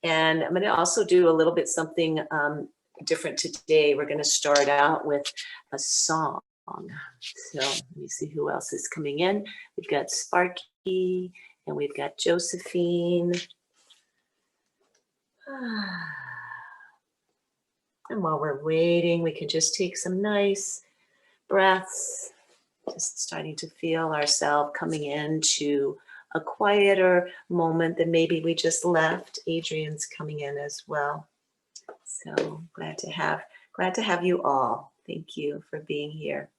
And I'm going to also do a little bit something different today. We're going to start out with a song. So let me see who else is coming in. We've got Sparky and we've got Josephine. And while we're waiting, we can just take some nice breaths, just starting to feel ourselves coming into a quieter moment than maybe we just left. Adrian's coming in as well. So glad to have you all. Thank you for being here.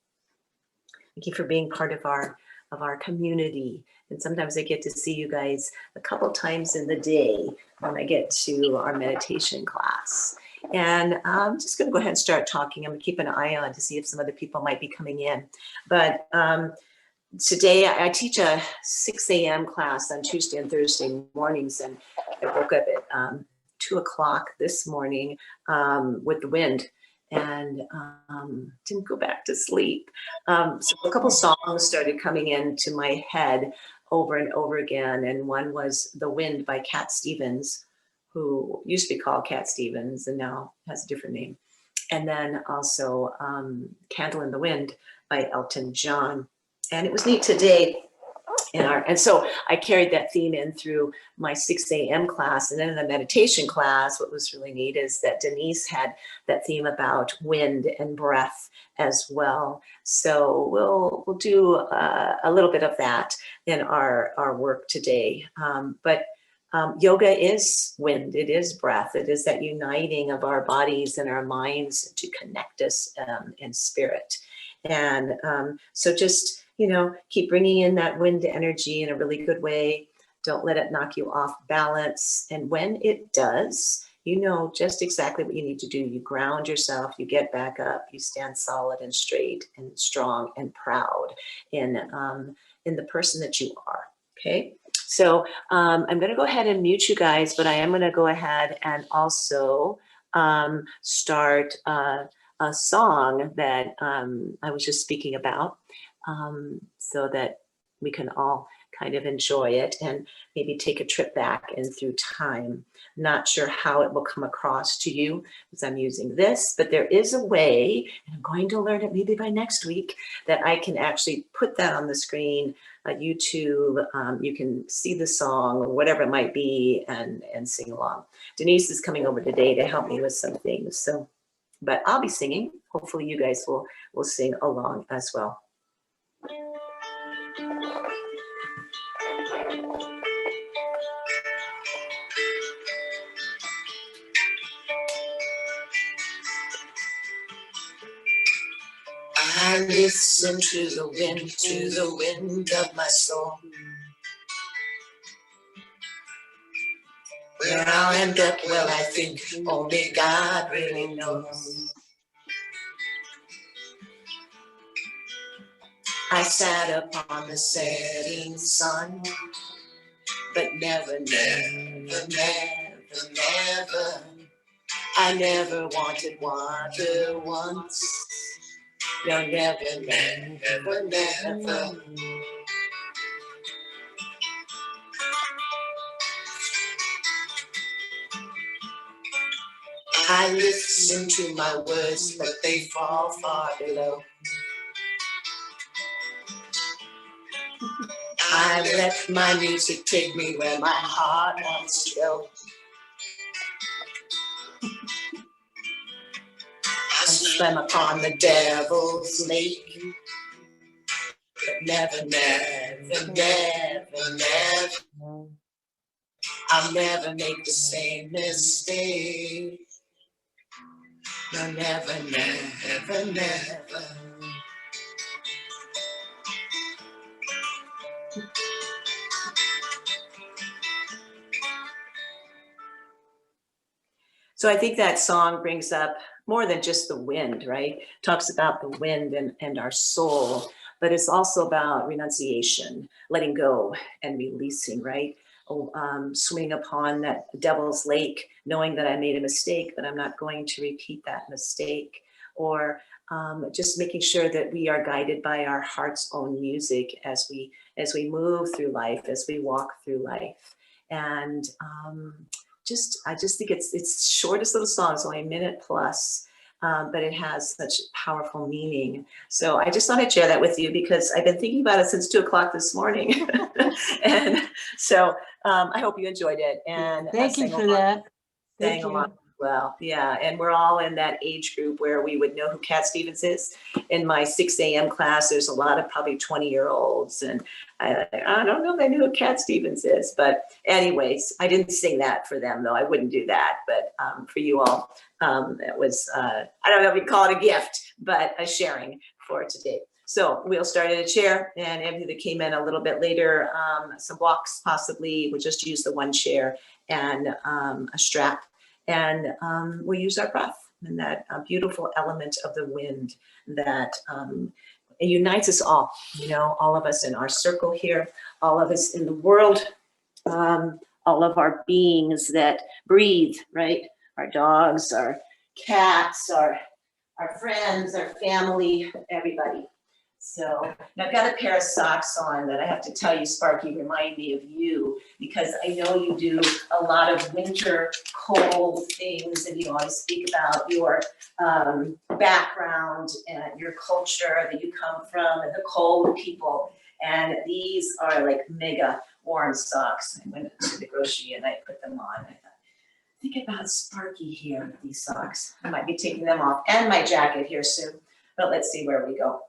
Thank you for being part of our community. And sometimes I get to see you guys a couple times in the day when I get to our meditation class. And I'm just going to go ahead and start talking. I'm going to keep an eye on to see if some other people might be coming in. But today I teach a 6 a.m. class on Tuesday and Thursday mornings. And I woke up at 2 o'clock this morning with the wind and didn't go back to sleep. So a couple songs started coming into my head over and over again. And one was The Wind by Cat Stevens, who used to be called Cat Stevens and now has a different name. And then also Candle in the Wind by Elton John. And it was neat today. And so I carried that theme in through my 6 a.m. class. And then in the meditation class, what was really neat is that Denise had that theme about wind and breath as well. So we'll do a little bit of that in our work today. But yoga is wind, it is breath, it is that uniting of our bodies and our minds to connect us in spirit. And so just, keep bringing in that wind energy in a really good way. Don't let it knock you off balance. And when it does, you know just exactly what you need to do. You ground yourself, you get back up, you stand solid and straight and strong and proud in the person that you are, okay? So I'm going to go ahead and mute you guys, but I am going to go ahead and also start a song that I was just speaking about so that we can all kind of enjoy it and maybe take a trip back and through time. Not sure how it will come across to you as I'm using this, but there is a way, and I'm going to learn it maybe by next week, that I can actually put that on the screen, YouTube, you can see the song or whatever it might be and sing along. Denise is coming over today to help me with some things. So, but I'll be singing. Hopefully you guys will sing along as well. I listen to the wind of my soul. Where I'll end up, well, I think only God really knows. I sat upon the setting sun, but never, I never wanted water once. No, never. I listen to my words, but they fall far below. I let my music take me where my heart wants to go. I swam upon the devil's lake, but never. I'll never make the same mistake. No, never. So I think that song brings up more than just the wind, right? Talks about the wind and our soul, but it's also about renunciation, letting go and releasing, right? Swimming upon that devil's lake, knowing that I made a mistake, but I'm not going to repeat that mistake. Or just making sure that we are guided by our heart's own music as we move through life, as we walk through life. And I just think it's shortest little song. It's only a minute plus, but it has such powerful meaning. So I just thought I'd share that with you because I've been thinking about it since 2 o'clock this morning. And so I hope you enjoyed it. And Thank you for that. Sang along well, yeah, and we're all in that age group where we would know who Cat Stevens is. In my 6 a.m. class, there's a lot of probably 20-year-olds, and I don't know if I knew who Cat Stevens is, but anyways, I didn't sing that for them, though. I wouldn't do that, but for you all, that was, I don't know if we call it a gift, but a sharing for today. So we'll start in a chair, and everything that came in a little bit later, some blocks possibly, we'll just use the one chair and a strap. And we use our breath and that beautiful element of the wind that it unites us all, you know, all of us in our circle here, all of us in the world, all of our beings that breathe, right? Our dogs, our cats, our friends, our family, everybody. So now I've got a pair of socks on that I have to tell you, Sparky, remind me of you, because I know you do a lot of winter cold things, and you always speak about your background and your culture that you come from and the cold people. And these are like mega warm socks. I went to the grocery and I put them on. I thought, think about Sparky here with these socks. I might be taking them off and my jacket here soon, but let's see where we go.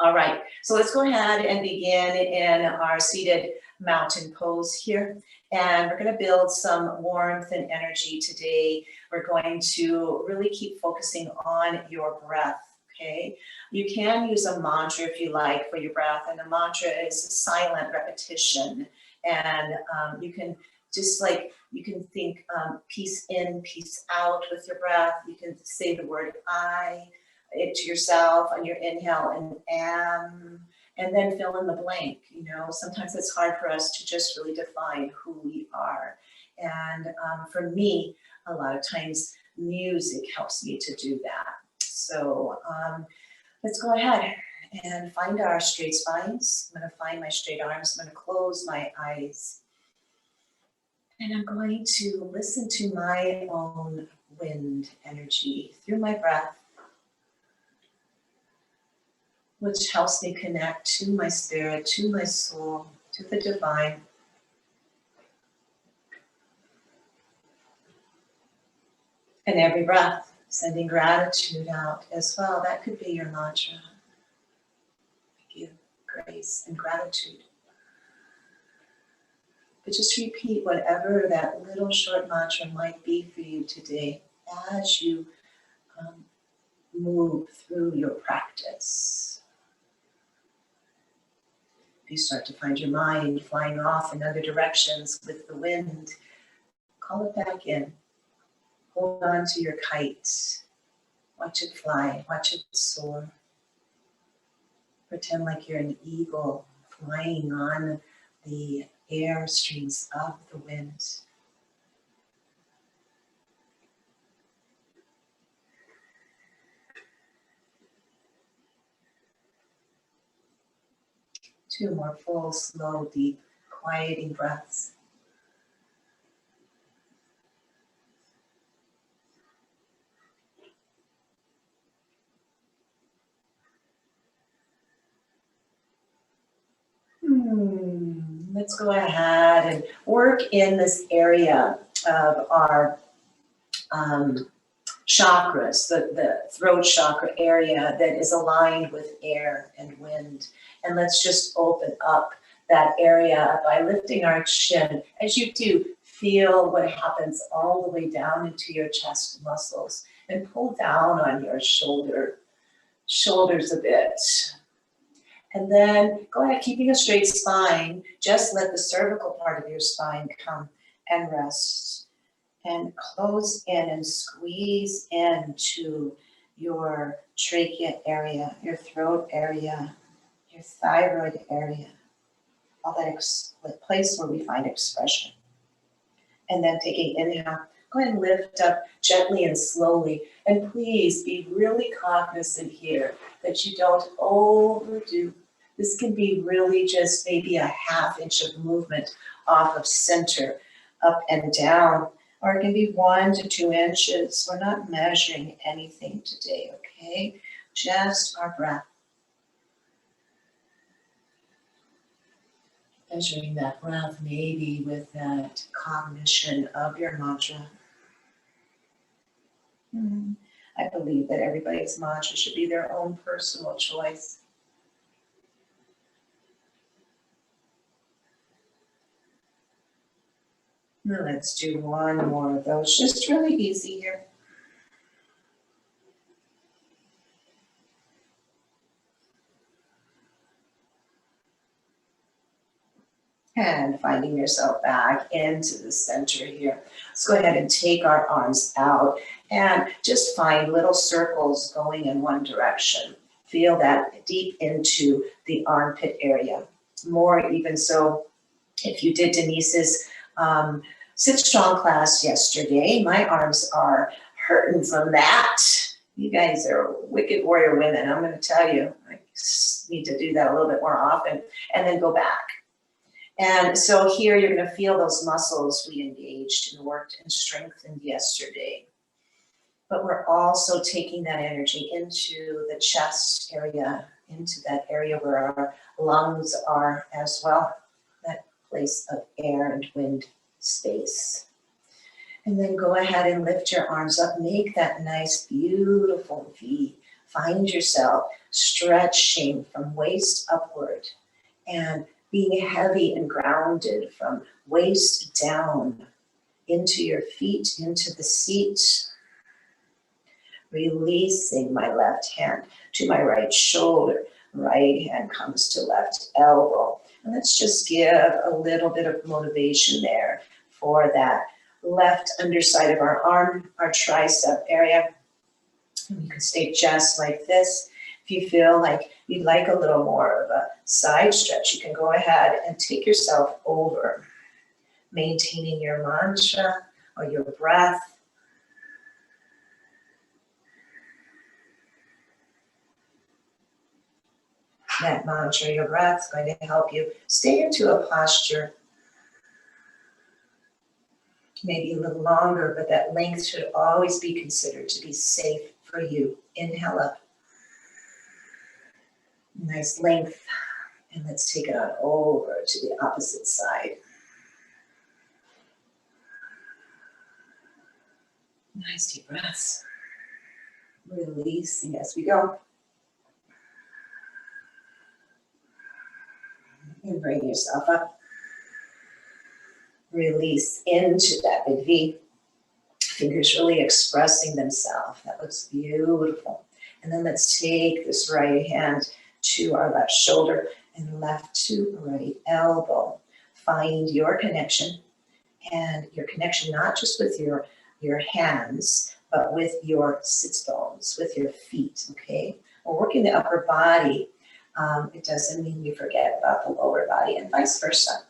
All right, so let's go ahead and begin in our seated mountain pose here. And we're gonna build some warmth and energy today. We're going to really keep focusing on your breath, okay? You can use a mantra if you like for your breath, and the mantra is silent repetition. And you can just like, you can think peace in, peace out with your breath. You can say the word I, it to yourself on your inhale and am, and then fill in the blank. You know, sometimes it's hard for us to just really define who we are. And for me, a lot of times music helps me to do that. So let's go ahead and find our straight spines. I'm going to find my straight arms. I'm going to close my eyes. And I'm going to listen to my own wind energy through my breath, which helps me connect to my spirit, to my soul, to the divine. And every breath, sending gratitude out as well. That could be your mantra. Give grace and gratitude. But just repeat whatever that little short mantra might be for you today as you move through your practice. If you start to find your mind flying off in other directions with the wind, call it back in. Hold on to your kite. Watch it fly, watch it soar. Pretend like you're an eagle flying on the air streams of the wind. Two more full, slow, deep, quieting breaths. Let's go ahead and work in this area of our chakras, the throat chakra area that is aligned with air and wind. And let's just open up that area by lifting our chin. As you do, feel what happens all the way down into your chest muscles and pull down on your shoulders a bit. And then go ahead, keeping a straight spine, just let the cervical part of your spine come and rest. And close in and squeeze into your trachea area, your throat area, your thyroid area, all that place where we find expression. And then taking inhale, go ahead and lift up gently and slowly. And please be really cognizant here that you don't overdo. This can be really just maybe a 1/2 inch of movement off of center, up and down. or it can be 1 to 2 inches. We're not measuring anything today, okay? Just our breath. Measuring that breath maybe with that cognition of your mantra. I believe that everybody's mantra should be their own personal choice. Now let's do one more of those, just really easy here. And finding yourself back into the center here. Let's go ahead and take our arms out and just find little circles going in one direction. Feel that deep into the armpit area. More even so, if you did Denise's Sit Strong class yesterday, my arms are hurting from that. You guys are wicked warrior women, I'm going to tell you. I need to do that a little bit more often and then go back. And so here you're going to feel those muscles we engaged and worked and strengthened yesterday. But we're also taking that energy into the chest area, into that area where our lungs are as well, that place of air and wind space. And then go ahead and lift your arms up, make that nice, beautiful V. Find yourself stretching from waist upward and being heavy and grounded from waist down into your feet, into the seat. Releasing my left hand to my right shoulder. Right hand comes to left elbow. And let's just give a little bit of motivation there for that left underside of our arm, our tricep area. And you can stay just like this. If you feel like you'd like a little more of a side stretch, you can go ahead and take yourself over, maintaining your mantra or your breath. That mantra, your breath, is going to help you stay into a posture. Maybe a little longer, but that length should always be considered to be safe for you. Inhale up. Nice length. And let's take it on over to the opposite side. Nice deep breaths. Releasing as we go. And bring yourself up. Release into that big V. Fingers really expressing themselves. That looks beautiful. And then let's take this right hand to our left shoulder and left to right elbow. Find your connection, and your connection not just with your hands, but with your sits bones, with your feet, okay? We're working the upper body. It doesn't mean you forget about the lower body, and vice versa,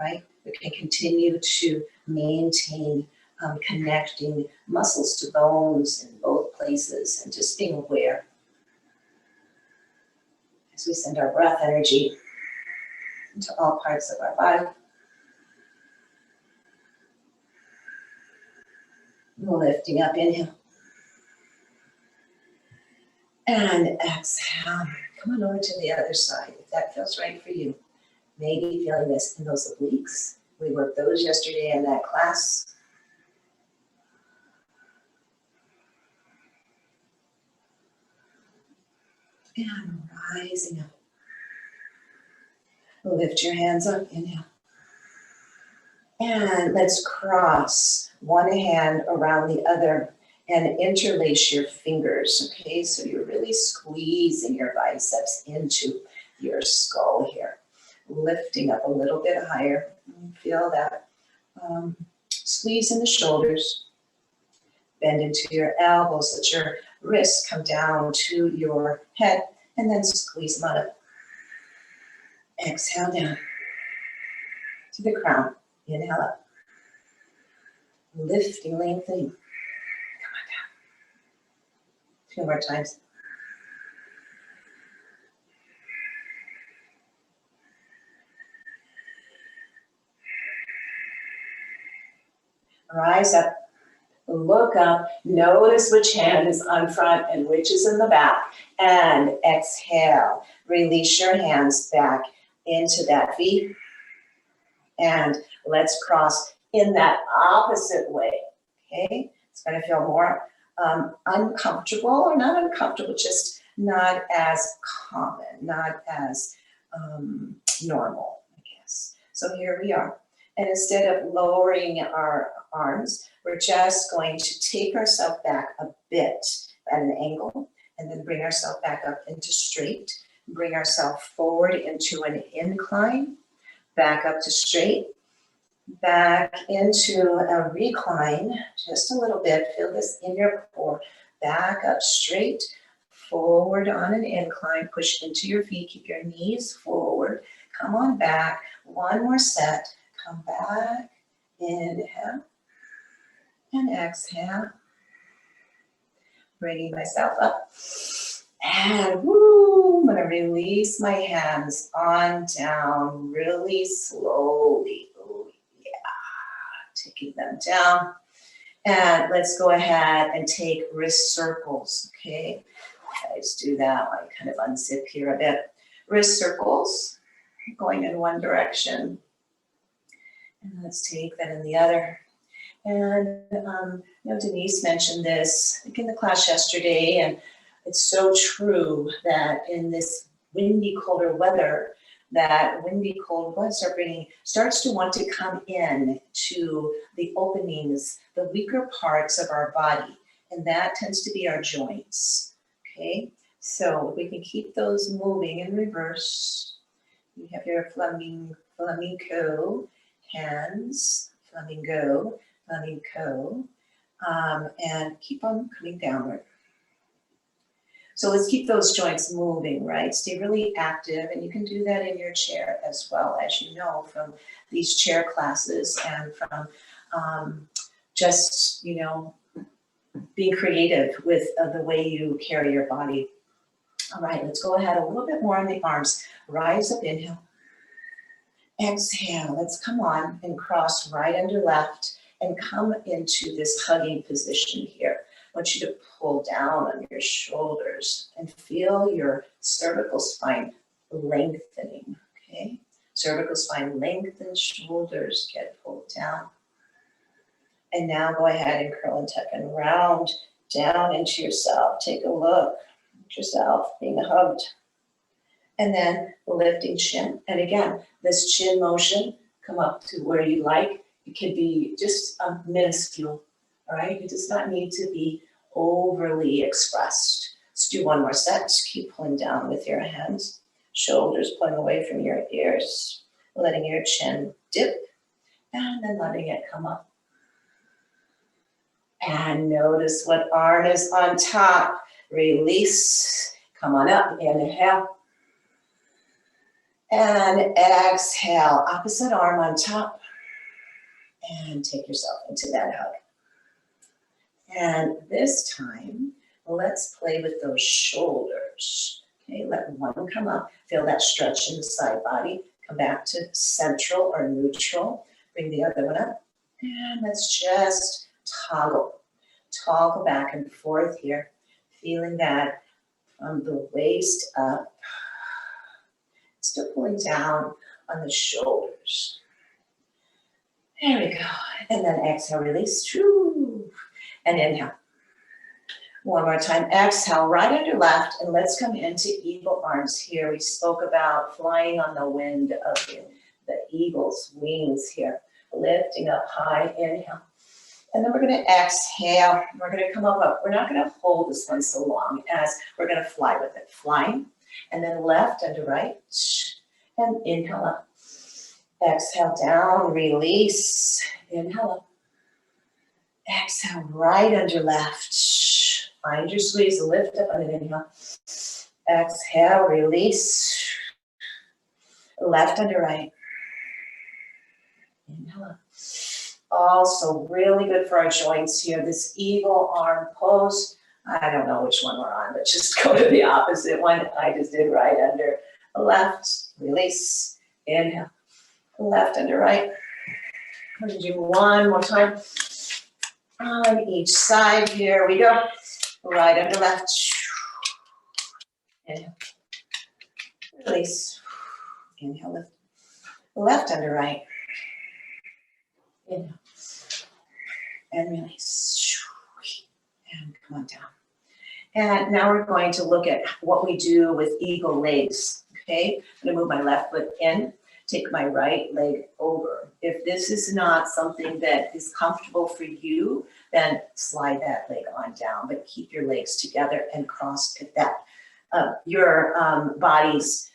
right? We can continue to maintain connecting muscles to bones in both places and just being aware as we send our breath energy into all parts of our body. Lifting up, inhale. And exhale. Come on over to the other side if that feels right for you. Maybe feeling this in those obliques. We worked those yesterday in that class. And rising up. Lift your hands up, inhale. And let's cross one hand around the other and interlace your fingers, okay? So you're really squeezing your biceps into your skull here. Lifting up a little bit higher. Feel that squeeze in the shoulders. Bend into your elbows, let your wrists come down to your head, and then squeeze them on up. Exhale down to the crown. Inhale up. Lifting, lengthening. Come on down. 2 more times. Rise up, look up, notice which hand is on front and which is in the back, and exhale. Release your hands back into that V, and let's cross in that opposite way, okay? It's gonna feel more uncomfortable, or not uncomfortable, just not as common, not as normal, I guess. So here we are. And instead of lowering our arms, we're just going to take ourselves back a bit at an angle, and then bring ourselves back up into straight, bring ourselves forward into an incline, back up to straight, back into a recline, just a little bit, feel this in your core, back up straight, forward on an incline, push into your feet, keep your knees forward, come on back, one more set, come back, inhale, and exhale, bringing myself up, and woo, I'm gonna release my hands on down really slowly, oh yeah, taking them down, and let's go ahead and take wrist circles, okay? Guys, do that, I kind of unzip here a bit. Wrist circles, going in one direction, and let's take that in the other. And Denise mentioned this, I think in the class yesterday, and it's so true that in this windy, colder weather, that windy, cold blood starts to want to come in to the openings, the weaker parts of our body, and that tends to be our joints, okay? So we can keep those moving in reverse. You have your flamenco hands, flamenco, and keep on coming downward. So let's keep those joints moving, right? Stay really active, and you can do that in your chair as well, as you know from these chair classes and from just, you know, being creative with the way you carry your body. All right, let's go ahead a little bit more on the arms. Rise up, inhale. Exhale, let's come on and cross right under left and come into this hugging position here. I want you to pull down on your shoulders and feel your cervical spine lengthening, okay? Cervical spine lengthens, shoulders get pulled down. And now go ahead and curl and tuck and round down into yourself. Take a look at yourself being hugged. And then lifting chin. And again, this chin motion, come up to where you like. It could be just minuscule, all right? It does not need to be overly expressed. Let's do one more set. Just keep pulling down with your hands. Shoulders pulling away from your ears. Letting your chin dip, and then letting it come up. And notice what arm is on top. Release. Come on up. Inhale. And exhale. Opposite arm on top. And take yourself into that hug. And this time, let's play with those shoulders. Okay, let one come up. Feel that stretch in the side body. Come back to central or neutral. Bring the other one up. And let's just toggle. Toggle back and forth here. Feeling that from the waist up. Still pulling down on the shoulders. There we go. And then exhale, release. And inhale. One more time. Exhale, right under left. And let's come into eagle arms here. We spoke about flying on the wind of the eagle's wings here. Lifting up high. Inhale. And then we're going to exhale. We're going to come up. We're not going to hold this one so long as we're going to fly with it. Flying. And then left under right. And inhale up. Exhale down. Release. Inhale up. Exhale right under left. Find your squeeze. Lift up on an inhale. Exhale. Release. Left under right. Inhale up. Also really good for our joints here. This eagle arm pose. I don't know which one we're on, but just go to the opposite one. I just did right under left. Release. Inhale. Left under right. I'm going to do one more time. On each side, here we go. Right under left. Inhale. Release. Inhale, lift. Left under right. Inhale. And release. And come on down. And now we're going to look at what we do with eagle legs. Okay, I'm gonna move my left foot in, take my right leg over. If this is not something that is comfortable for you, then slide that leg on down, but keep your legs together and cross at that. Your body's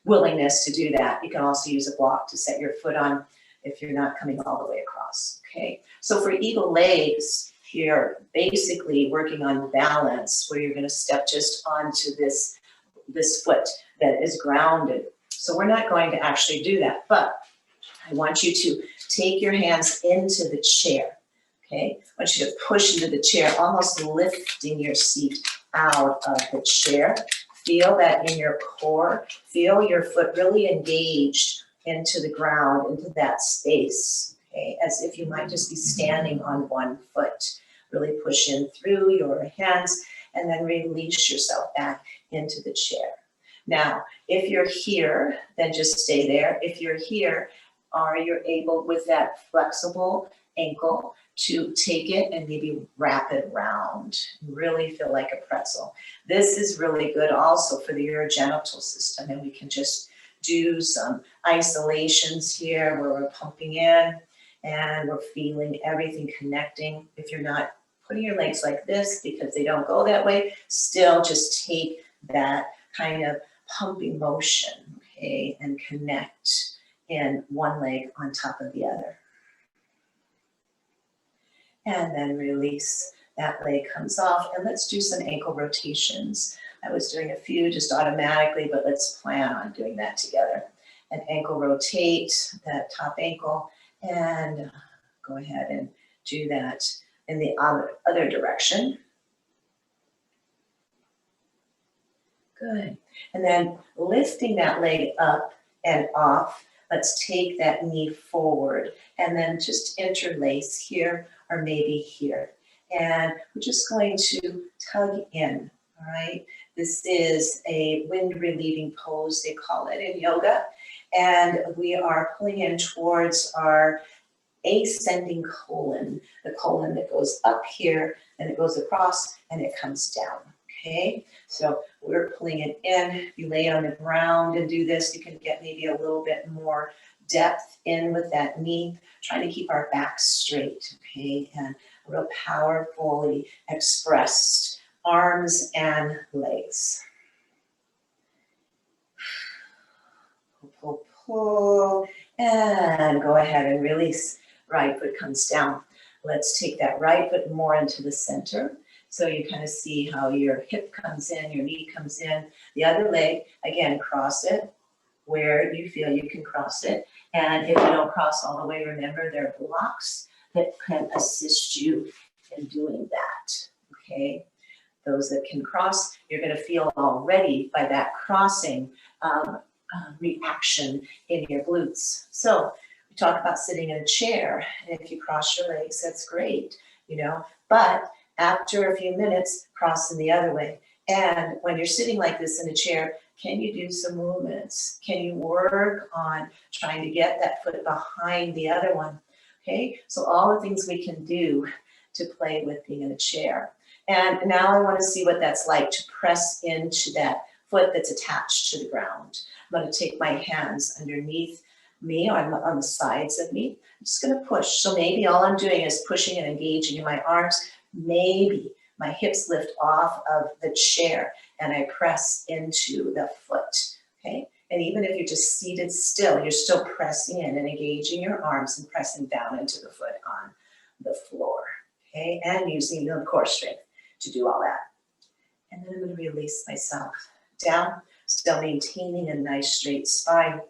willingness to do that. You can also use a block to set your foot on if you're not coming all the way across, okay? So for eagle legs, you're basically working on balance, where you're gonna step just onto this foot that is grounded. So we're not going to actually do that, but I want you to take your hands into the chair, okay? I want you to push into the chair, almost lifting your seat out of the chair. Feel that in your core. Feel your foot really engaged into the ground, into that space, okay? As if you might just be standing on one foot. Really push in through your hands and then release yourself back into the chair. Now, if you're here, then just stay there. If you're here, are you able with that flexible ankle to take it and maybe wrap it around? Really feel like a pretzel. This is really good also for the urogenital system, and we can just do some isolations here where we're pumping in and we're feeling everything connecting. If you're not putting your legs like this because they don't go that way, still just take that kind of pumping motion, okay, and connect in one leg on top of the other. And then release, that leg comes off, and let's do some ankle rotations. I was doing a few just automatically, but let's plan on doing that together. An ankle rotate, that top ankle, and go ahead and do that in the other direction. Good. And then lifting that leg up and off, let's take that knee forward and then just interlace here or maybe here. And we're just going to tug in, all right? This is a wind relieving pose, they call it in yoga. And we are pulling in towards our ascending colon, the colon that goes up here and it goes across and it comes down, okay? So we're pulling it in. You lay it on the ground and do this, you can get maybe a little bit more depth in with that knee, trying to keep our back straight, okay? And real powerfully expressed arms and legs. Pull, pull, pull, and go ahead and release. Right foot comes down. Let's take that right foot more into the center. So you kind of see how your hip comes in, your knee comes in. The other leg, again, cross it where you feel you can cross it. And if you don't cross all the way, remember there are blocks that can assist you in doing that, okay? Those that can cross, you're gonna feel already by that crossing reaction in your glutes. So we talk about sitting in a chair, and if you cross your legs, that's great, you know, but after a few minutes, cross in the other way. And when you're sitting like this in a chair, can you do some movements? Can you work on trying to get that foot behind the other one? Okay, so all the things we can do to play with being in a chair. And now I want to see what that's like to press into that foot that's attached to the ground. I'm going to take my hands underneath me on the sides of me. I'm just going to push. So maybe all I'm doing is pushing and engaging in my arms. Maybe my hips lift off of the chair and I press into the foot, okay? And even if you're just seated still, you're still pressing in and engaging your arms and pressing down into the foot on the floor, okay? And using the core strength to do all that. And then I'm going to release myself down, still maintaining a nice straight spine.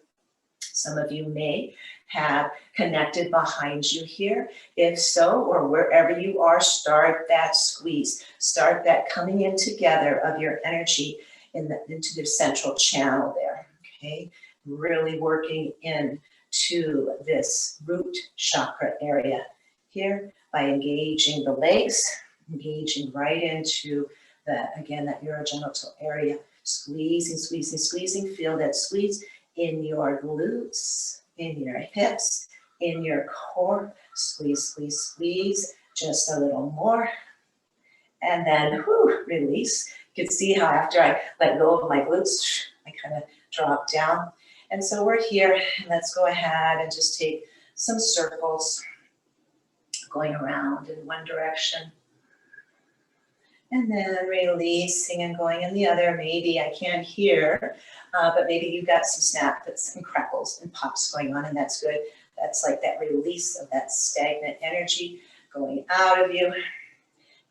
Some of you may have connected behind you here. If so, or wherever you are, start that squeeze. Start that coming in together of your energy into the central channel there, okay? Really working into this root chakra area. Here, by engaging the legs, engaging right into that, again, that urogenital area. Squeezing, squeezing, squeezing. Feel that squeeze in your glutes, in your hips, in your core. Squeeze, squeeze, squeeze. Just a little more. And then release. You can see how after I let go of my glutes, I kind of drop down. And so we're here, and let's go ahead and just take some circles going around in one direction. And then releasing and going in the other. Maybe I can't hear, but maybe you've got some snaps and crackles and pops going on, and that's good. That's like that release of that stagnant energy going out of you.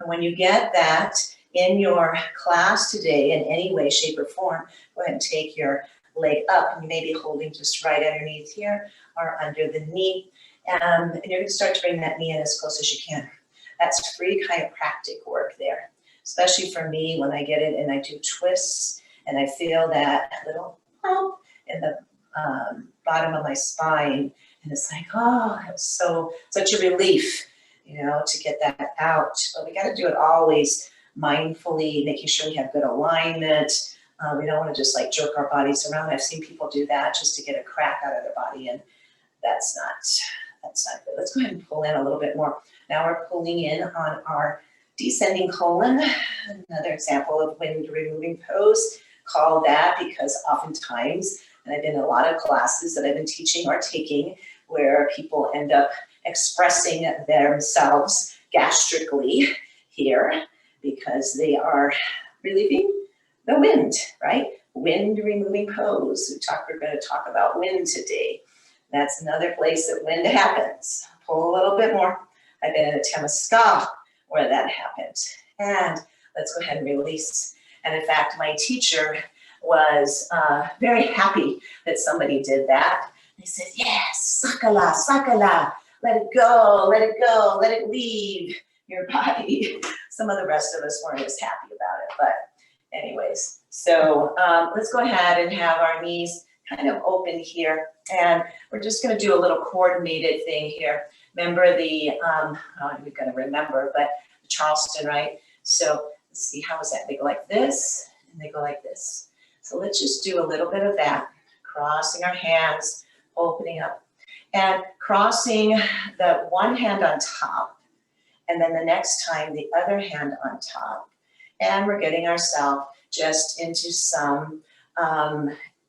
And when you get that in your class today in any way, shape, or form, go ahead and take your leg up, and you may be holding just right underneath here or under the knee. And you're going to start to bring that knee in as close as you can. That's free chiropractic work there, especially for me when I get it and I do twists and I feel that little pump in the bottom of my spine. And it's like, oh, it's such a relief, to get that out. But we got to do it always mindfully, making sure we have good alignment. We don't want to just like jerk our bodies around. I've seen people do that just to get a crack out of their body, and that's not good. Let's go ahead and pull in a little bit more. Now we're pulling in on our descending colon. Another example of wind removing pose. Call that because oftentimes, and I've been in a lot of classes that I've been teaching or taking where people end up expressing themselves gastrically here because they are relieving the wind, right? Wind removing pose. We're going to talk about wind today. That's another place that wind happens. Pull a little bit more. I've been in a Temescal where that happened. And let's go ahead and release. And in fact, my teacher was very happy that somebody did that. They said, yes, sakala, sakala. Let it go, let it go, let it leave your body. Some of the rest of us weren't as happy about it, but anyways. So let's go ahead and have our knees kind of open here. And we're just gonna do a little coordinated thing here. Remember the, we're gonna remember, but the Charleston, right? So let's see, how is that? They go like this, and they go like this. So let's just do a little bit of that. Crossing our hands, opening up. And crossing the one hand on top, and then the next time the other hand on top. And we're getting ourselves just into some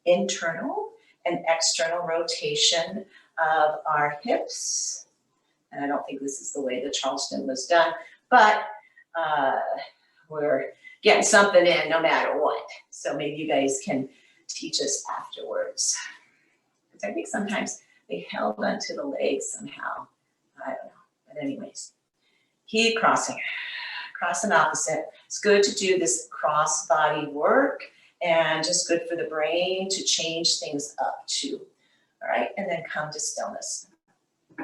internal and external rotation of our hips. And I don't think this is the way the Charleston was done, but we're getting something in no matter what. So maybe you guys can teach us afterwards. Because I think sometimes they held onto the legs somehow. I don't know. But anyways, keep crossing. Crossing opposite. It's good to do this cross body work and just good for the brain to change things up too. All right, and then come to stillness.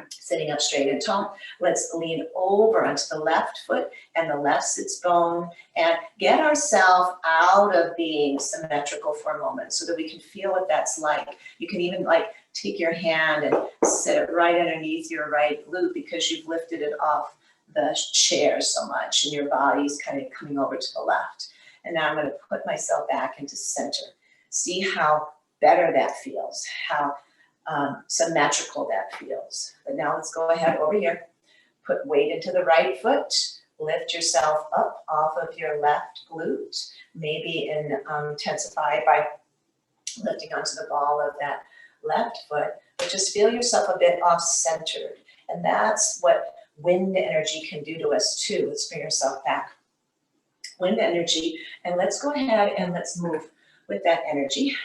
Sitting up straight and tall. Let's lean over onto the left foot and the left sits bone and get ourselves out of being symmetrical for a moment so that we can feel what that's like. You can even like take your hand and sit it right underneath your right glute because you've lifted it off the chair so much and your body's kind of coming over to the left. And now I'm going to put myself back into center. See how better that feels, how symmetrical that feels. But now let's go ahead over here. Put weight into the right foot. Lift yourself up off of your left glute. Maybe intensify by lifting onto the ball of that left foot. But just feel yourself a bit off-centered. And that's what wind energy can do to us too. Let's bring yourself back. Wind energy. And let's go ahead and let's move with that energy.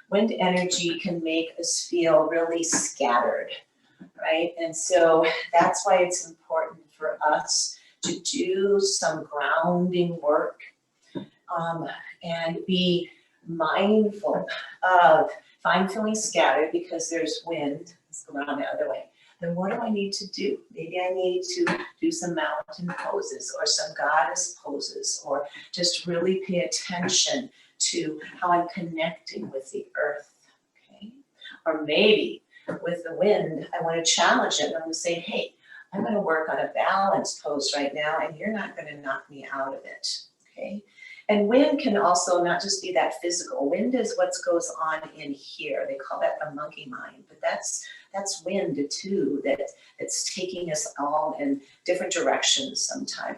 Wind energy can make us feel really scattered, right? And so that's why it's important for us to do some grounding work and be mindful of, if I'm feeling scattered because there's wind, let's go around the other way, then what do I need to do? Maybe I need to do some mountain poses or some goddess poses, or just really pay attention to how I'm connecting with the earth, okay? Or maybe with the wind, I want to challenge it and I'm going to say, hey, I'm going to work on a balance pose right now, and you're not going to knock me out of it, okay? And wind can also not just be that physical. Wind is what goes on in here. They call that the monkey mind, but that's wind too, that's taking us all in different directions sometime.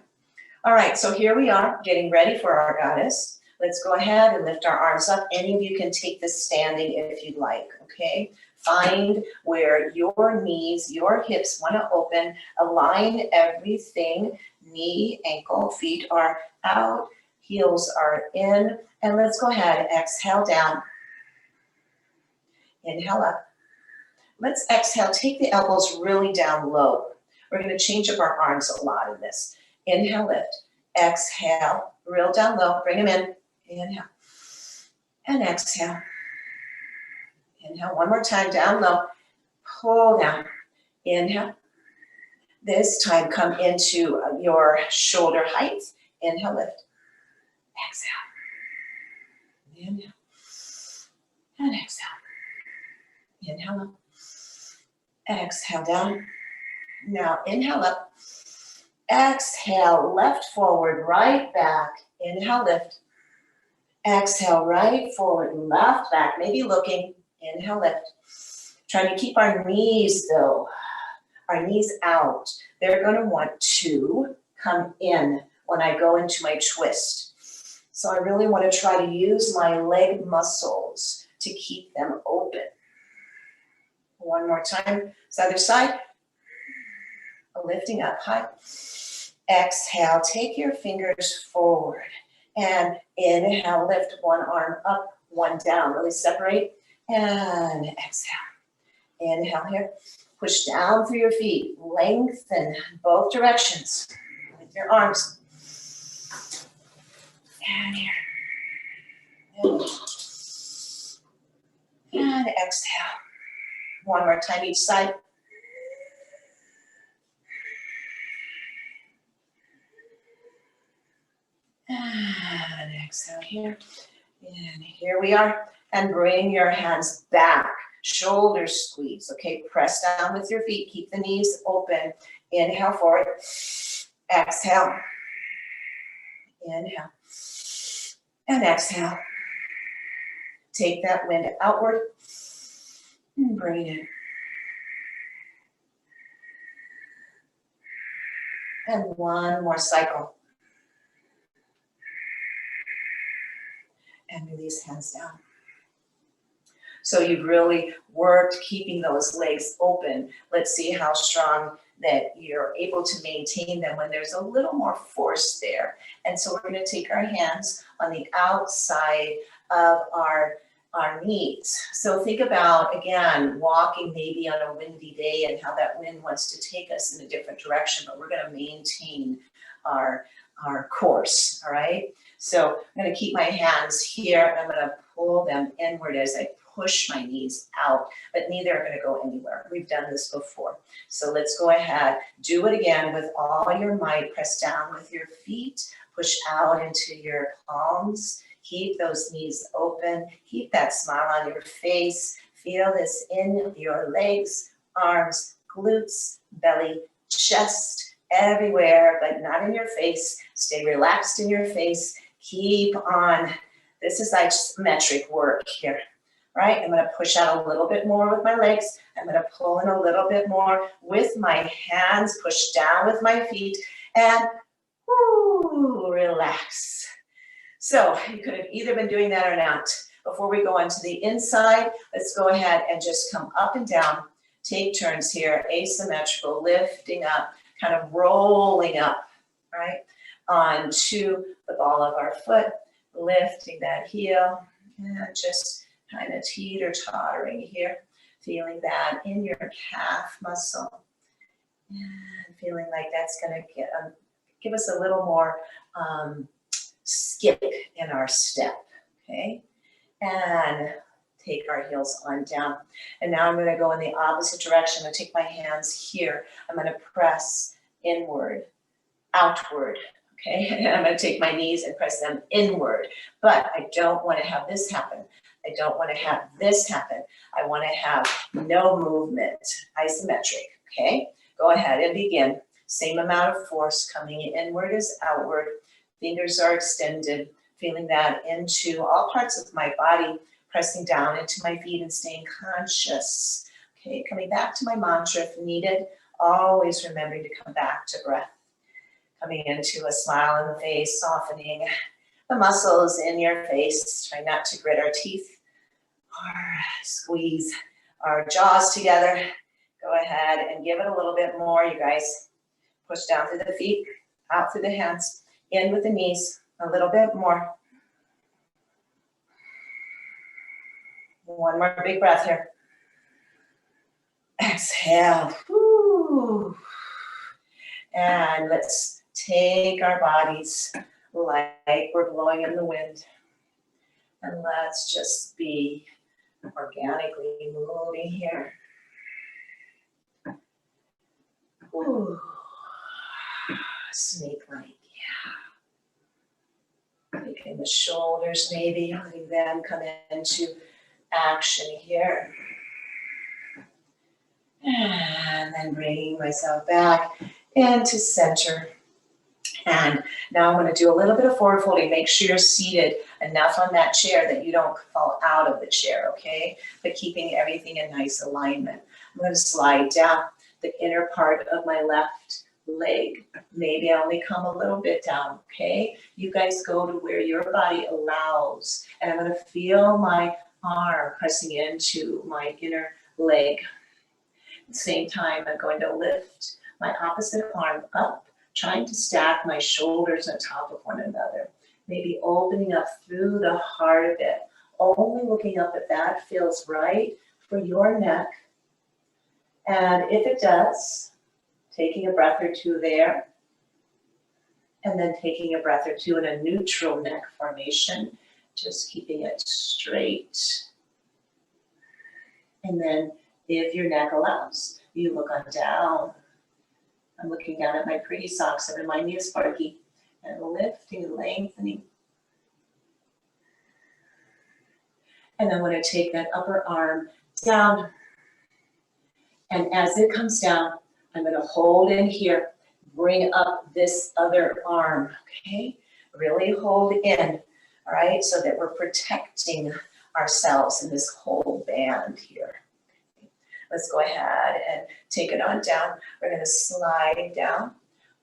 All right, so here we are getting ready for our goddess. Let's go ahead and lift our arms up. Any of you can take this standing if you'd like, okay? Find where your knees, your hips want to open. Align everything. Knee, ankle, feet are out. Heels are in. And let's go ahead. Exhale down. Inhale up. Let's exhale. Take the elbows really down low. We're going to change up our arms a lot in this. Inhale, lift. Exhale. Real down low. Bring them in. Inhale. And exhale. Inhale. One more time. Down low. Pull down. Inhale. This time come into your shoulder height. Inhale, lift. Exhale. Inhale. And exhale. Inhale up. Exhale down. Now inhale up. Exhale, left forward, right back. Inhale, lift. Exhale, right forward, left back. Maybe looking. Inhale, lift. Trying to keep our knees though. Our knees out. They're going to want to come in when I go into my twist. So I really want to try to use my leg muscles to keep them open. One more time. This other side. Lifting up high. Exhale. Take your fingers forward. And inhale. Lift one arm up, one down. Really separate. And exhale. Inhale here. Push down through your feet. Lengthen both directions with your arms. And here. And exhale. One more time each side. And exhale here. And here we are. And bring your hands back. Shoulders squeeze. Okay, press down with your feet. Keep the knees open. Inhale forward. Exhale. Inhale. And exhale. Take that wind outward. And bring it in. And one more cycle. And release hands down. So you've really worked keeping those legs open. Let's see how strong that you're able to maintain them when there's a little more force there. And so we're going to take our hands on the outside of our knees. So think about, again, walking maybe on a windy day and how that wind wants to take us in a different direction, but we're going to maintain our course, all right? So I'm going to keep my hands here, and I'm going to pull them inward as I push my knees out, but neither are going to go anywhere. We've done this before. So let's go ahead, do it again with all your might. Press down with your feet, push out into your palms. Keep those knees open. Keep that smile on your face. Feel this in your legs, arms, glutes, belly, chest, everywhere, but not in your face. Stay relaxed in your face. Keep on. This is isometric work here, right? I'm going to push out a little bit more with my legs. I'm going to pull in a little bit more with my hands, push down with my feet, and whoo, relax. So you could have either been doing that or not. Before we go on to the inside, let's go ahead and just come up and down. Take turns here, asymmetrical, lifting up, kind of rolling up, right? Onto the ball of our foot, lifting that heel, and just kind of teeter-tottering here, feeling that in your calf muscle, and feeling like that's going to give us a little more skip in our step, okay? And take our heels on down. And now I'm going to go in the opposite direction. I'm going to take my hands here. I'm going to press inward, outward, okay? And I'm going to take my knees and press them inward. But I don't want to have this happen. I don't want to have this happen. I want to have no movement, isometric, okay? Go ahead and begin. Same amount of force coming inward as outward. Fingers are extended, feeling that into all parts of my body, pressing down into my feet and staying conscious. Okay, coming back to my mantra if needed, always remembering to come back to breath. Coming into a smile on the face, softening the muscles in your face. Try not to grit our teeth or squeeze our jaws together. Go ahead and give it a little bit more, you guys. Push down through the feet, out through the hands, in with the knees, a little bit more. One more big breath here. Exhale. Woo. And let's take our bodies like we're blowing in the wind. And let's just be organically moving here. Ooh. Snake-like, yeah. Taking the shoulders maybe, letting them come into action here. And then bringing myself back into center. And now I'm going to do a little bit of forward folding. Make sure you're seated enough on that chair that you don't fall out of the chair, okay? But keeping everything in nice alignment. I'm going to slide down the inner part of my left leg. Maybe I only come a little bit down, okay? You guys go to where your body allows. And I'm going to feel my arm pressing into my inner leg. At the same time, I'm going to lift my opposite arm up, trying to stack my shoulders on top of one another. Maybe opening up through the heart of it. Only looking up if that feels right for your neck. And if it does, taking a breath or two there. And then taking a breath or two in a neutral neck formation. Just keeping it straight. And then if your neck allows, you look on down. I'm looking down at my pretty socks that remind me of Sparky. And lifting and lengthening. And I'm going to take that upper arm down. And as it comes down, I'm going to hold in here. Bring up this other arm, okay? Really hold in, all right? So that we're protecting ourselves in this whole band here. Let's go ahead and take it on down. We're going to slide down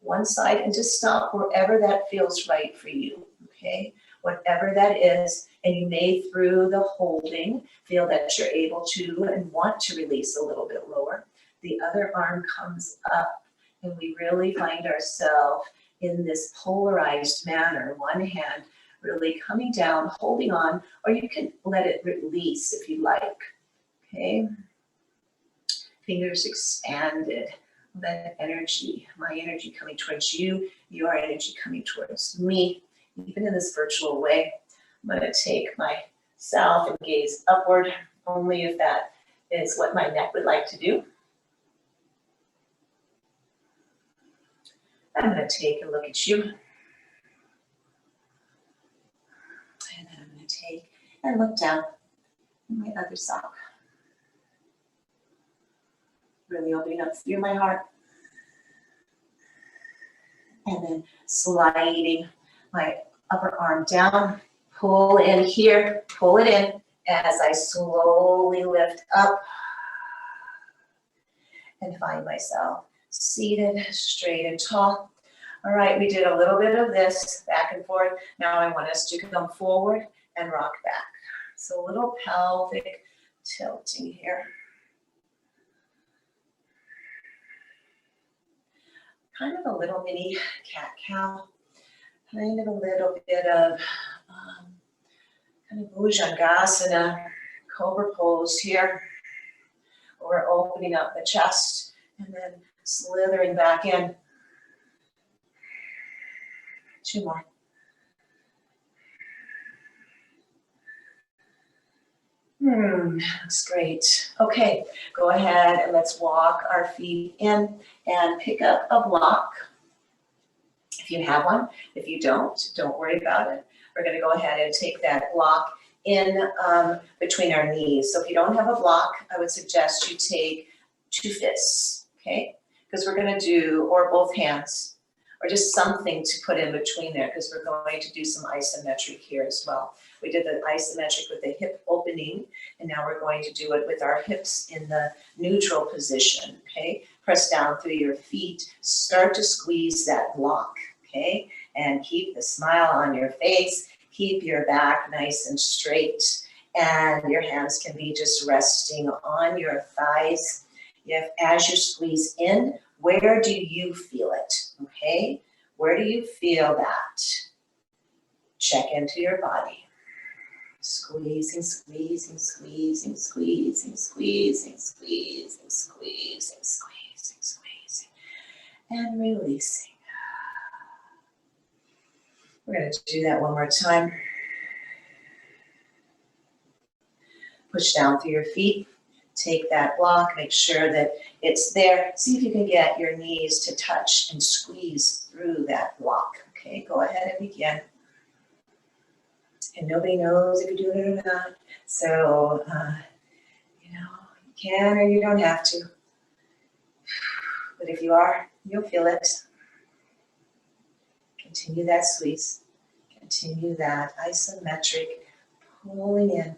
one side and just stop wherever that feels right for you, okay? Whatever that is, and you may, through the holding, feel that you're able to and want to release a little bit lower. The other arm comes up, and we really find ourselves in this polarized manner. One hand really coming down, holding on, or you can let it release if you like, okay? Fingers expanded. That energy, my energy coming towards you, your energy coming towards me, even in this virtual way. I'm going to take myself and gaze upward, only if that is what my neck would like to do. I'm going to take a look at you. And then I'm going to take and look down at my other sock. Really opening up through my heart. And then sliding my upper arm down. Pull in here, pull it in as I slowly lift up and find myself seated, straight and tall. All right, we did a little bit of this back and forth. Now I want us to come forward and rock back. So a little pelvic tilting here. Kind of a little mini cat-cow. Kind of a little bit of kind of Bhujangasana, cobra pose here. We're opening up the chest and then slithering back in. 2 more. Looks great. Okay, go ahead and let's walk our feet in and pick up a block. If you have one, if you don't worry about it. We're going to go ahead and take that block in between our knees. So if you don't have a block, I would suggest you take 2 fists, okay? because we're going to do, or both hands, or just something to put in between there, because we're going to do some isometric here as well. We did the isometric with the hip opening, and now we're going to do it with our hips in the neutral position, okay? Press down through your feet, start to squeeze that block, okay? And keep the smile on your face, keep your back nice and straight, and your hands can be just resting on your thighs. As you squeeze in, where do you feel it, okay? Where do you feel that? Check into your body. Squeezing, squeezing, squeezing, squeezing, squeezing, squeezing, squeezing, squeezing, squeezing, and releasing. We're going to do that one more time. Push down through your feet. Take that block, make sure that it's there. See if you can get your knees to touch and squeeze through that block. Okay, go ahead and begin. And nobody knows if you're doing it or not. So, you can or you don't have to. But if you are, you'll feel it. Continue that squeeze. Continue that isometric pulling in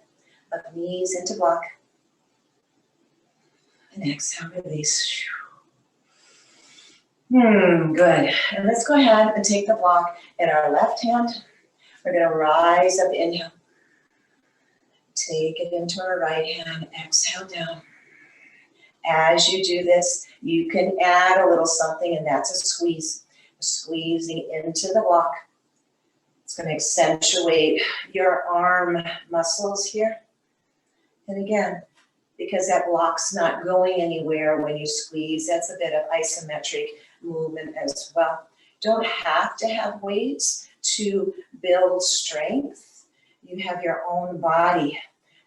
of knees into block. And exhale, release. Good. And let's go ahead and take the block in our left hand. We're going to rise up, inhale. Take it into our right hand, exhale down. As you do this, you can add a little something, and that's a squeeze. Squeezing into the block. It's going to accentuate your arm muscles here. And again, because that block's not going anywhere when you squeeze, that's a bit of isometric movement as well. Don't have to have weights to build strength. You have your own body.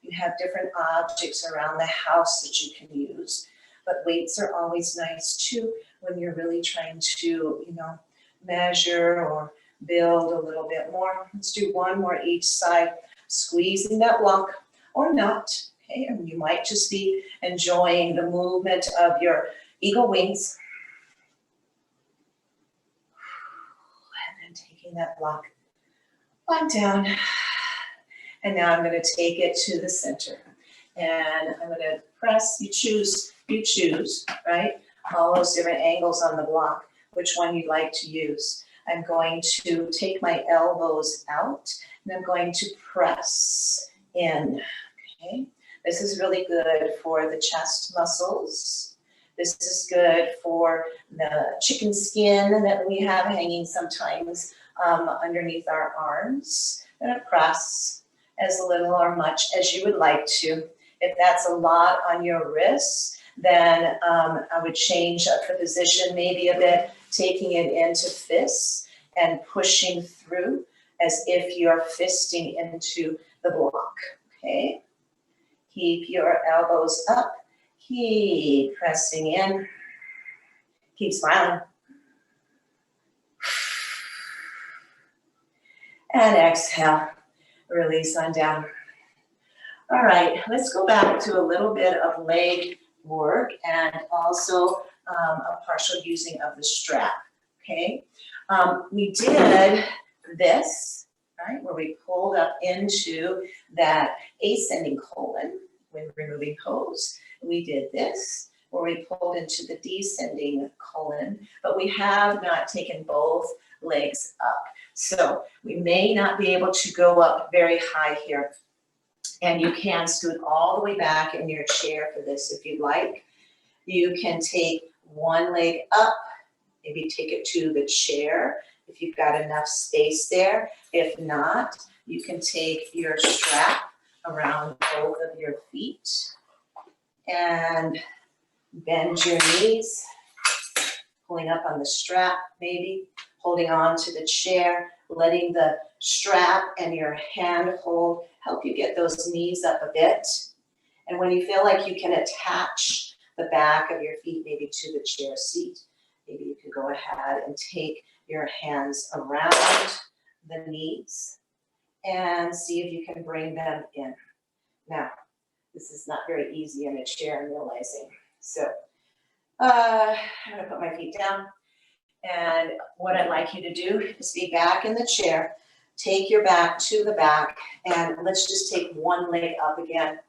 You have different objects around the house that you can use. But weights are always nice too when you're really trying to, measure or build a little bit more. Let's do one more each side, squeezing that block or not. Okay, and you might just be enjoying the movement of your eagle wings. And then taking that block on down. And now I'm going to take it to the center. And I'm going to press, you choose, right? All those different angles on the block, which one you'd like to use. I'm going to take my elbows out, and I'm going to press in, okay? This is really good for the chest muscles. This is good for the chicken skin that we have hanging sometimes underneath our arms. I'm going to press as little or much as you would like to. If that's a lot on your wrists, then I would change up the position maybe a bit, taking it into fists and pushing through as if you're fisting into the block, okay? Keep your elbows up, keep pressing in, keep smiling. And exhale, release on down. All right, let's go back to a little bit of leg work and also a partial using of the strap, okay? We did this, right, where we pulled up into that ascending colon when removing pose. We did this, where we pulled into the descending colon, but we have not taken both legs up. So we may not be able to go up very high here. And you can scoot all the way back in your chair for this if you'd like. You can take one leg up, maybe take it to the chair if you've got enough space there. If not, you can take your strap around both of your feet and bend your knees, pulling up on the strap maybe, holding on to the chair, letting the strap and your hand hold help you get those knees up a bit. And when you feel like you can attach the back of your feet maybe to the chair seat, maybe you can go ahead and take your hands around the knees and see if you can bring them in. Now, this is not very easy in a chair, I'm realizing. So I'm gonna put my feet down. And what I'd like you to do is be back in the chair. Take your back to the back, and let's just take one leg up again.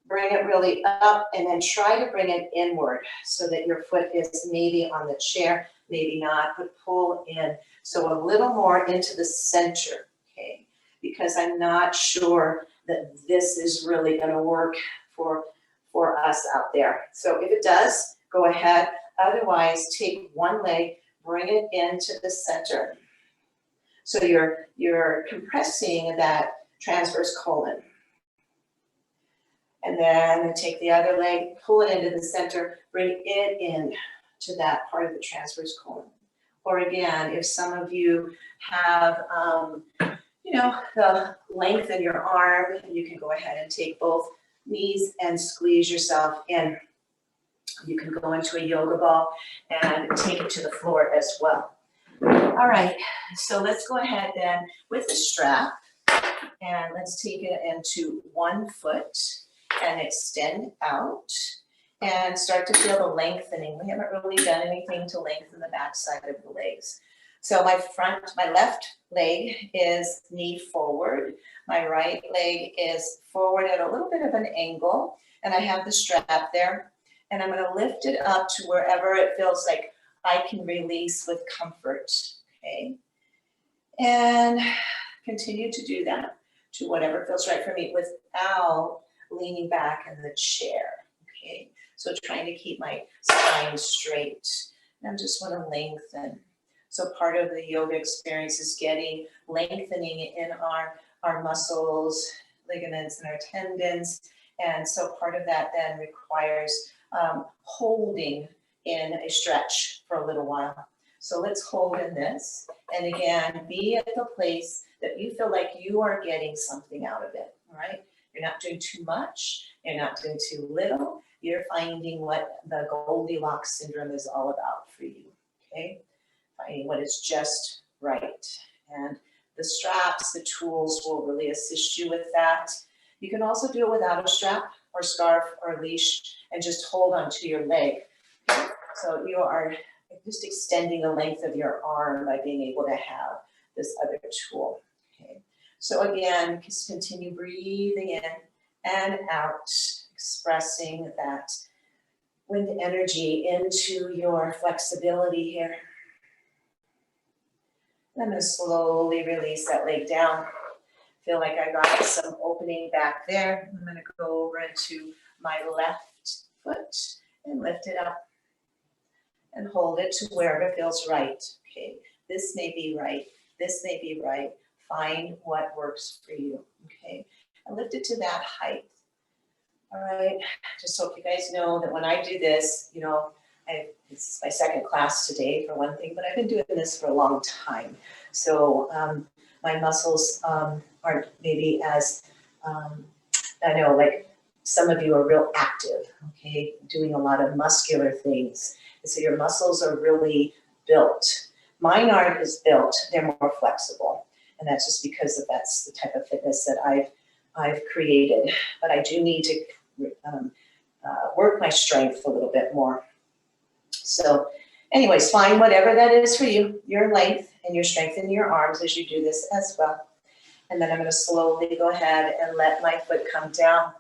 Bring it really up, and then try to bring it inward so that your foot is maybe on the chair, maybe not, but pull in. So a little more into the center, okay? Because I'm not sure that this is really gonna work for us out there. So if it does, go ahead. Otherwise, take one leg, bring it into the center. So you're compressing that transverse colon. And then take the other leg, pull it into the center, bring it in to that part of the transverse colon. Or again, if some of you have, the length in your arm, you can go ahead and take both knees and squeeze yourself in. You can go into a yoga ball and take it to the floor as well. All right, so let's go ahead then with the strap, and let's take it into one foot and extend out and start to feel the lengthening. We haven't really done anything to lengthen the back side of the legs. So my left leg is knee forward. My right leg is forward at a little bit of an angle, and I have the strap there. And I'm gonna lift it up to wherever it feels like I can release with comfort, okay? And continue to do that to whatever feels right for me without leaning back in the chair, okay? So trying to keep my spine straight. And I just wanna lengthen. So part of the yoga experience is lengthening in our muscles, ligaments, and our tendons. And so part of that then requires holding in a stretch for a little while. So let's hold in this. And again, be at the place that you feel like you are getting something out of it, all right? You're not doing too much, you're not doing too little. You're finding what the Goldilocks syndrome is all about for you, okay? Finding what is just right. And the straps, the tools will really assist you with that. You can also do it without a strap or scarf or leash and just hold onto your leg. So you are just extending the length of your arm by being able to have this other tool. Okay. So again, just continue breathing in and out, expressing that wind energy into your flexibility here. And I'm going to slowly release that leg down. Feel like I got some opening back there. I'm going to go over into my left foot and lift it up and hold it to wherever feels right. Okay, this may be right. This may be right. Find what works for you. Okay, and lift it to that height. All right, just hope you guys know that when I do this, this is my second class today for one thing, but I've been doing this for a long time. So my muscles aren't maybe as, I know like some of you are real active, okay, doing a lot of muscular things. And so your muscles are really built. Mine aren't as built, they're more flexible. And that's just because that's the type of fitness that I've created. But I do need to work my strength a little bit more. So anyways, find whatever that is for you, your length and your strength in your arms as you do this as well. And then I'm going to slowly go ahead and let my foot come down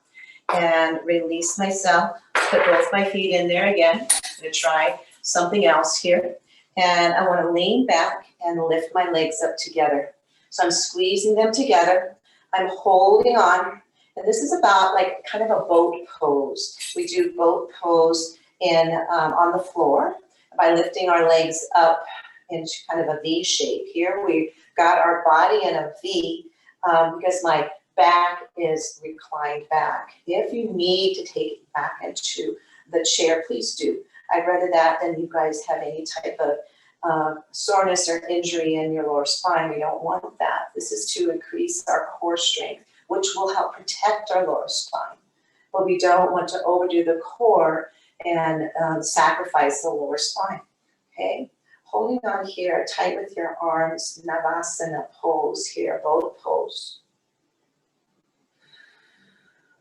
and release myself. Put both my feet in there again. I'm going to try something else here. And I want to lean back and lift my legs up together. So I'm squeezing them together. I'm holding on. And this is about like kind of a boat pose. We do boat pose on the floor by lifting our legs up into kind of a V shape. Here we've got our body in a V because my back is reclined back. If you need to take it back into the chair, please do. I'd rather that than you guys have any type of soreness or injury in your lower spine. We don't want that. This is to increase our core strength, which will help protect our lower spine. But we don't want to overdo the core and sacrifice the lower spine, okay? Holding on here, tight with your arms, Navasana pose here, boat pose.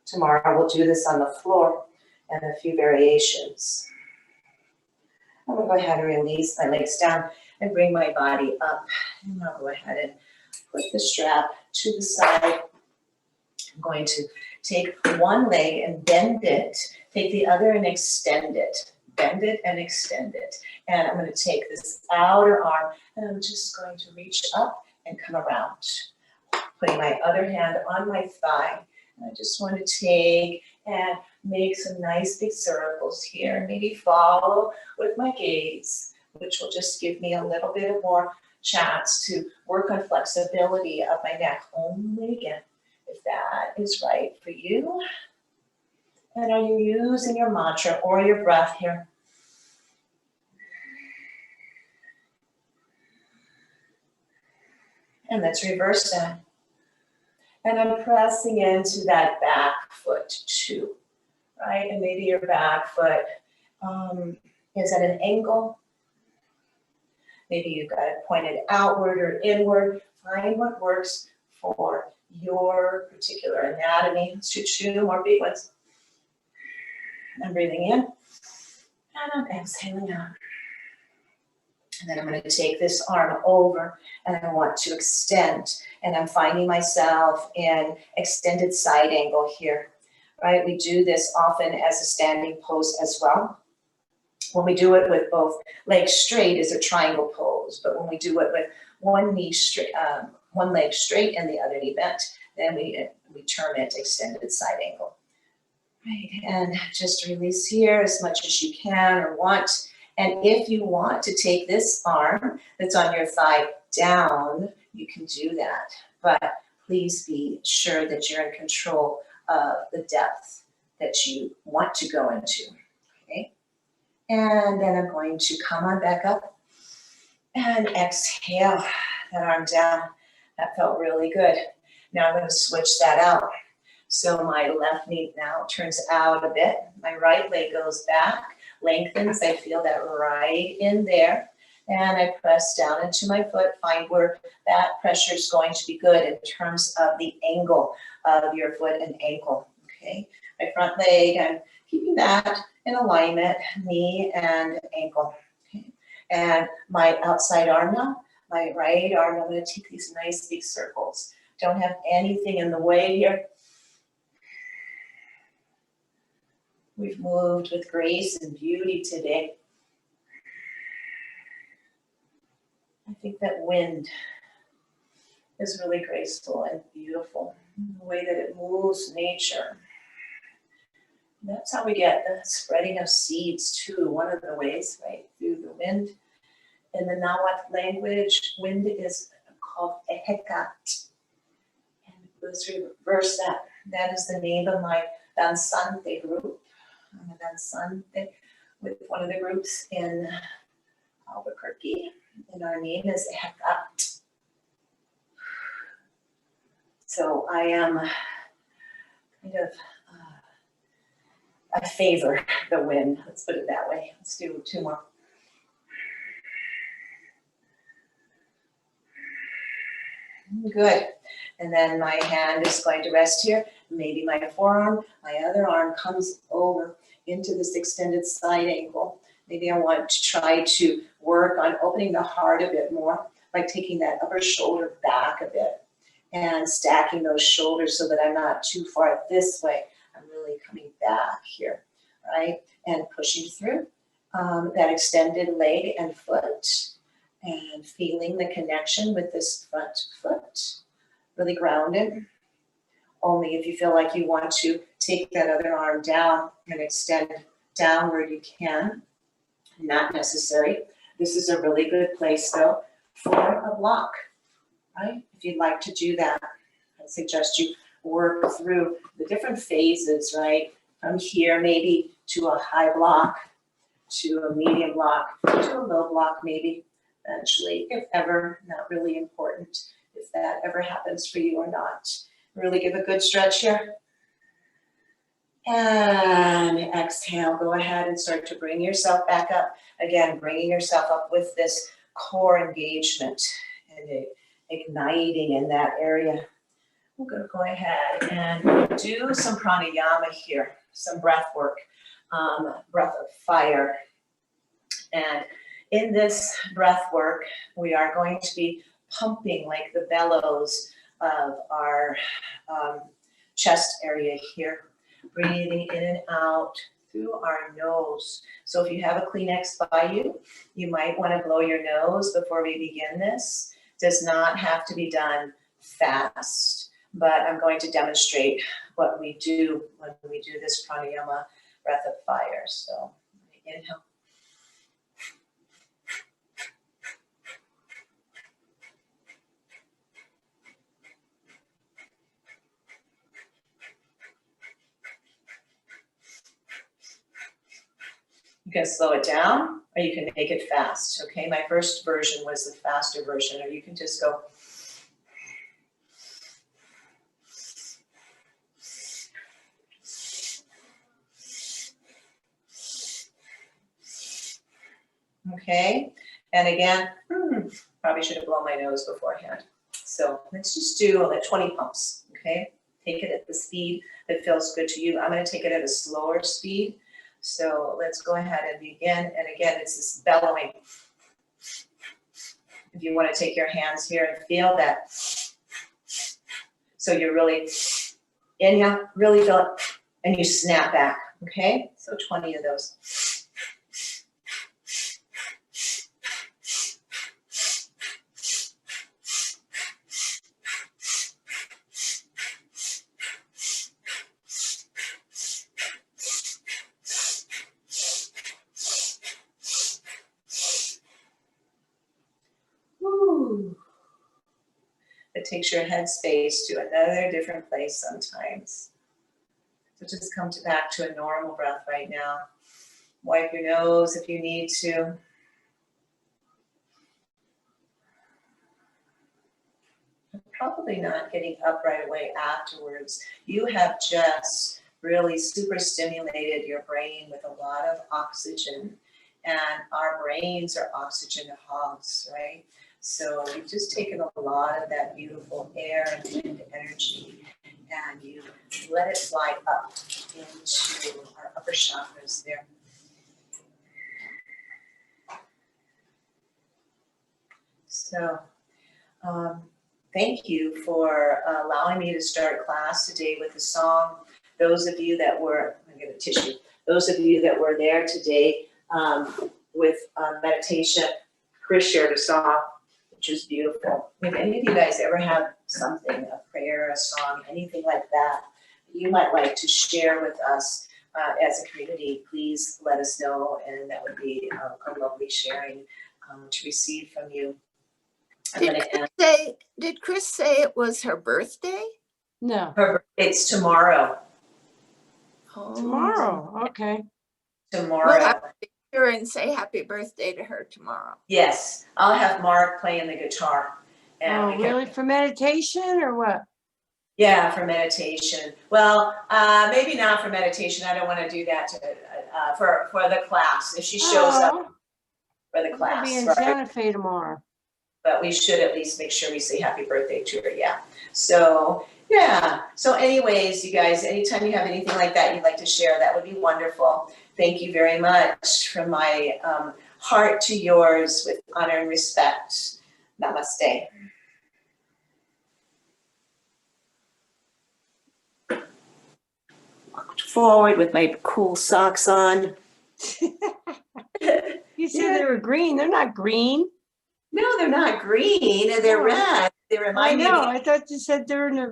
Tomorrow we'll do this on the floor and a few variations. I'm gonna go ahead and release my legs down and bring my body up. And I'll go ahead and put the strap to the side. I'm going to take one leg and bend it, take the other and extend it, bend it and extend it. And I'm going to take this outer arm and I'm just going to reach up and come around. Putting my other hand on my thigh. And I just want to take and make some nice big circles here. Maybe follow with my gaze, which will just give me a little bit of more chance to work on flexibility of my neck. Only again, if that is right for you. And are you using your mantra or your breath here? And let's reverse that. And I'm pressing into that back foot too, right? And maybe your back foot is at an angle. Maybe you've got it pointed outward or inward. Find what works for your particular anatomy. Let's do two more big ones. I'm breathing in, and I'm exhaling out. And then I'm going to take this arm over, and I want to extend. And I'm finding myself in extended side angle here, right? We do this often as a standing pose as well. When we do it with both legs straight, is a triangle pose. But when we do it with one knee straight, one leg straight and the other knee bent, then we term it extended side angle. Right, and just release here as much as you can or want. And if you want to take this arm that's on your thigh down, you can do that. But please be sure that you're in control of the depth that you want to go into. Okay, and then I'm going to come on back up and exhale that arm down. That felt really good. Now I'm going to switch that out. So my left knee now turns out a bit. My right leg goes back, lengthens. I feel that right in there. And I press down into my foot, find where that pressure is going to be good in terms of the angle of your foot and ankle. Okay, my front leg, I'm keeping that in alignment, knee and ankle. Okay. And my outside arm now, my right arm, I'm going to take these nice big circles. Don't have anything in the way here. We've moved with grace and beauty today. I think that wind is really graceful and beautiful. The way that it moves nature. And that's how we get the spreading of seeds too. One of the ways, right, through the wind. In the Nahuatl language, wind is called Ehecat. And let's reverse that. That is the name of my Dansante group. I'm a Dansante with one of the groups in Albuquerque. And our name is Ehecat. So I am kind of, I favor the wind. Let's put it that way. Let's do two more. Good. And then my hand is going to rest here. Maybe my forearm, my other arm comes over into this extended side angle. Maybe I want to try to work on opening the heart a bit more by taking that upper shoulder back a bit and stacking those shoulders so that I'm not too far this way. I'm really coming back here, right? And pushing through that extended leg and foot and feeling the connection with this front foot, really grounded. Only if you feel like you want to take that other arm down and extend downward, you can. Not necessary. This is a really good place though for a block, right? If you'd like to do that, I suggest you work through the different phases, right? From here maybe to a high block, to a medium block, to a low block maybe, eventually, if ever. Not really important if that ever happens for you or not. Really give a good stretch here. And exhale, go ahead and start to bring yourself back up. Again, bringing yourself up with this core engagement and igniting in that area. We're going to go ahead and do some pranayama here, some breath work, breath of fire. And in this breath work, we are going to be pumping like the bellows of our chest area here, breathing in and out through our nose. So if you have a Kleenex by you, you might want to blow your nose before we begin this. Does not have to be done fast, but I'm going to demonstrate what we do when we do this pranayama breath of fire. So inhale. You can slow it down or you can make it fast, okay? My first version was the faster version, or you can just go. Okay, and again, probably should have blown my nose beforehand. So let's just do like 20 pumps, okay? Take it at the speed that feels good to you. I'm gonna take it at a slower speed. So let's go ahead and begin. And again, it's this bellowing. If you want to take your hands here and feel that. So you're really inhale, really feel it, and you snap back, okay? So 20 of those. It takes your headspace to another different place sometimes. So just come back to a normal breath right now. Wipe your nose if you need to. Probably not getting up right away afterwards. You have just really super stimulated your brain with a lot of oxygen, and our brains are oxygen hogs, right? So you've just taken a lot of that beautiful air and wind energy, and you let it fly up into our upper chakras there. So thank you for allowing me to start class today with a song. Those of you that were, I'm gonna get a tissue. Those of you that were there today with meditation, Chris shared a song, which is beautiful. If any of you guys ever have something, a prayer, a song, anything like that, you might like to share with us as a community, please let us know, and that would be a lovely sharing to receive from you. Did Chris say it was her birthday? No. Her birthday's tomorrow. Oh. Tomorrow, okay. Tomorrow. We'll have to be sure and say happy birthday to her tomorrow. Yes, I'll have Mark playing the guitar. And Oh, we can- really? For meditation or what? Yeah, for meditation. Well, maybe not for meditation. I don't want to do that for the class. If she shows up for the I'll class, be in right? Santa Fe tomorrow. But we should at least make sure we say happy birthday to her, yeah. So, yeah. So anyways, you guys, anytime you have anything like that you'd like to share, that would be wonderful. Thank you very much. From my heart to yours, with honor and respect. Namaste. Walked forward with my cool socks on. You said they were green. They're not green. No, they're not green. They're red. They I remind me of know. I thought you said they're in the